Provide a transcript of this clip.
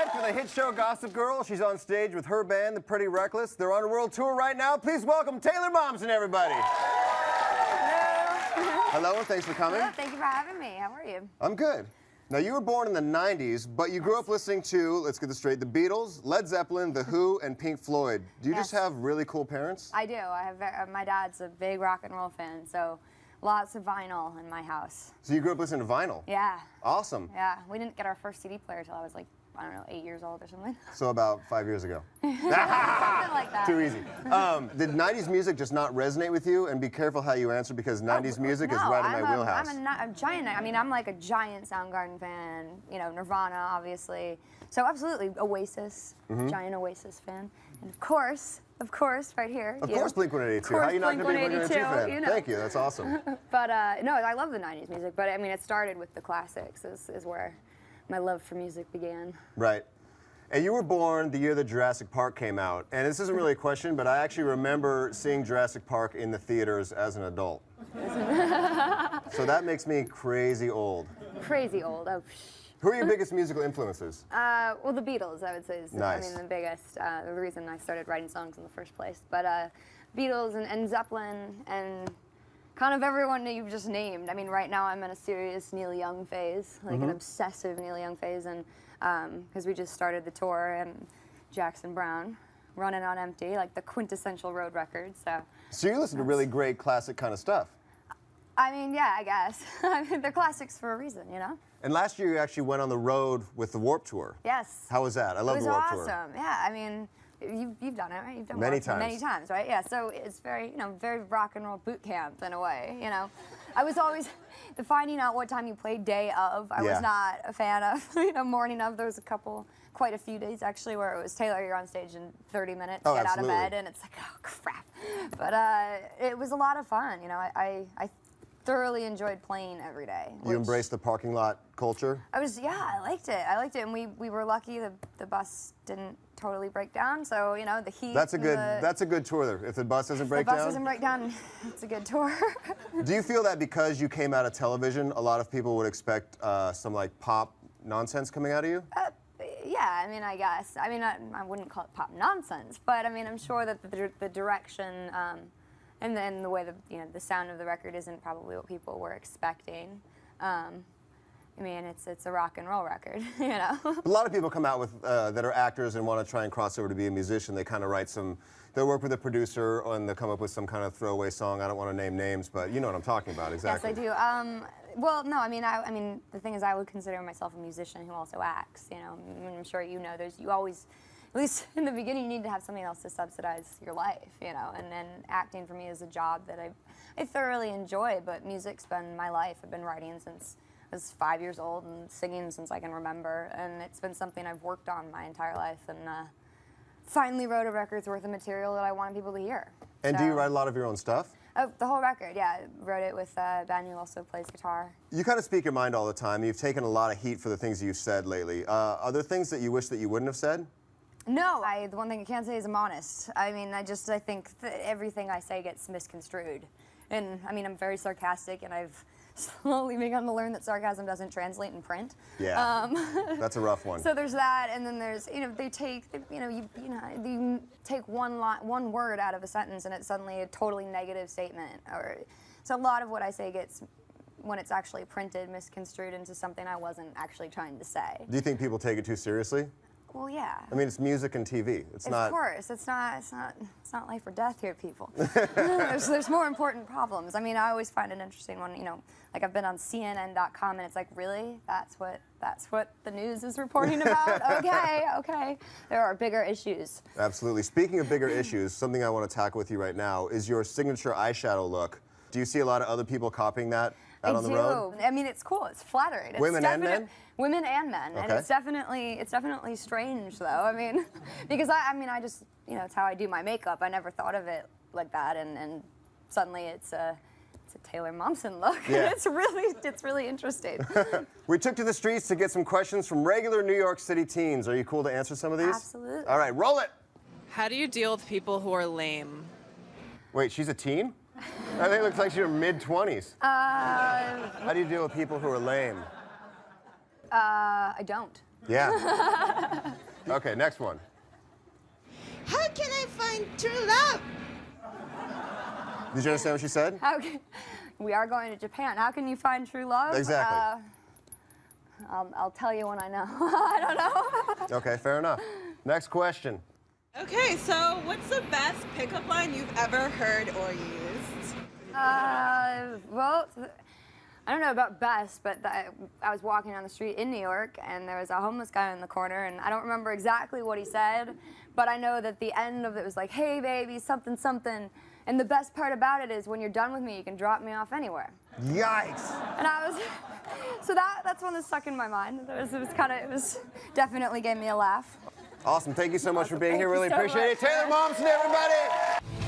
tonight for the hit show Gossip Girl. She's on stage with her band, The Pretty Reckless. They're on a world tour right now. Please welcome Taylor Momsen, everybody. Hello, and thanks for coming. Hello, thank you for having me. How are you? I'm good. Now, you were born in the 90s, but you grew up listening to, let's get this straight, the Beatles, Led Zeppelin, The Who, and Pink Floyd. Do you just have really cool parents? I do. I have my dad's a big rock and roll fan, so lots of vinyl in my house. So you grew up listening to vinyl? Yeah. Awesome. Yeah. We didn't get our first CD player till I was like, I don't know, 8 years old or something. So about 5 years ago. Something like that. Too easy. Did 90s music just not resonate with you? And be careful how you answer, because 90s music is right in my wheelhouse. I'm a giant, I mean, I'm like a giant Soundgarden fan, you know, Nirvana, obviously. So absolutely, Oasis, giant Oasis fan. And of course, right here. Of course, Blink-182. How are you not going to be a Blink-182 fan? You know. Thank you, that's awesome. But no, I love the 90s music, but I mean, it started with the classics is where my love for music began. Right. And you were born the year that Jurassic Park came out. And this isn't really a question, but I actually remember seeing Jurassic Park in the theaters as an adult. So that makes me crazy old. Crazy old. Oh, Who are your biggest musical influences? well, the Beatles, I would say, is Nice. I mean, the biggest, the reason I started writing songs in the first place. But Beatles and Zeppelin and kind of everyone that you've just named. I mean, right now I'm in a serious Neil Young phase, like an obsessive Neil Young phase, and because we just started the tour and Jackson Browne, Running on Empty, like the quintessential road record. So you listen to really great classic kind of stuff. I mean, yeah, I guess. I mean, they're classics for a reason, you know? And last year you actually went on the road with the Warped Tour. Yes. How was that? I love the Warped Tour. It was awesome. Yeah, I mean, you've done it, right? You've done Many Warped times. Many times, right? Yeah, so it's very, you know, very rock and roll boot camp in a way, you know? I was always, the finding out what time you played day of, I was not a fan of, you know, morning of. There was quite a few days actually where it was, Taylor, you're on stage in 30 minutes, get out of bed, and it's like, oh, crap. But it was a lot of fun, you know? I thoroughly enjoyed playing every day. You embraced the parking lot culture? I liked it. And we were lucky the bus didn't totally break down, so, you know, the heat. That's a good tour there. If the bus doesn't break down? If the bus doesn't break down, it's a good tour. Do you feel that because you came out of television, a lot of people would expect some like pop nonsense coming out of you? Yeah, I mean, I guess. I mean, I wouldn't call it pop nonsense, but I mean, I'm sure that the direction and then the way the sound of the record isn't probably what people were expecting. I mean, it's a rock and roll record, you know. A lot of people come out with that are actors and want to try and cross over to be a musician. They kind of write they'll work with a producer and they'll come up with some kind of throwaway song. I don't want to name names, but you know what I'm talking about, exactly. Yes, I do. Well, no, I mean, the thing is, I would consider myself a musician who also acts. You know, I mean, I'm sure you know. You always, at least in the beginning, you need to have something else to subsidize your life. You know, and then acting for me is a job that I thoroughly enjoy. But music's been my life. I've been writing since I was 5 years old and singing since I can remember, and it's been something I've worked on my entire life. And finally wrote a record's worth of material that I wanted people to hear. And do you write a lot of your own stuff? Oh, the whole record, yeah. I wrote it with Ben, who also plays guitar. You kind of speak your mind all the time. You've taken a lot of heat for the things you've said lately. Are there things that you wish that you wouldn't have said? No, the one thing I can't say is I'm honest. I mean, I think that everything I say gets misconstrued. And I mean, I'm very sarcastic, and I've slowly begun to learn that sarcasm doesn't translate in print. Yeah, that's a rough one. So there's that, and then there's, you know, you take one word out of a sentence, and it's suddenly a totally negative statement. So a lot of what I say gets, when it's actually printed, misconstrued into something I wasn't actually trying to say. Do you think people take it too seriously? Well, yeah. I mean, it's music and TV. It's not. Of course, it's not life or death here, people. there's more important problems. I mean, I always find an interesting one. You know, like I've been on CNN.com, and it's like, really, that's what the news is reporting about. Okay. There are bigger issues. Absolutely. Speaking of bigger issues, something I want to tackle with you right now is your signature eyeshadow look. Do you see a lot of other people copying that out on the road? I mean, it's cool. It's flattering. Women and men? Women and men. Okay. And it's definitely strange, though. I mean, because I just, you know, it's how I do my makeup. I never thought of it like that, and suddenly it's a Taylor Momsen look. Yeah. It's really interesting. We took to the streets to get some questions from regular New York City teens. Are you cool to answer some of these? Absolutely. All right, roll it. How do you deal with people who are lame? Wait, she's a teen? I think it looks like she's in her mid-20s. How do you deal with people who are lame? I don't. Yeah. Okay, next one. How can I find true love? Did you understand what she said? We are going to Japan. How can you find true love? Exactly. I'll tell you when I know. I don't know. Okay, fair enough. Next question. Okay, so what's the best pickup line you've ever heard or used? Well, I don't know about best, but I was walking down the street in New York, and there was a homeless guy in the corner, and I don't remember exactly what he said, but I know that the end of it was like, "Hey, baby, something, something." And the best part about it is when you're done with me, you can drop me off anywhere. Yikes. And I was, so that's one that stuck in my mind. It was definitely gave me a laugh. Awesome. Thank you so much for being Thank here. you Really so appreciate it. much. Taylor Momsen, everybody.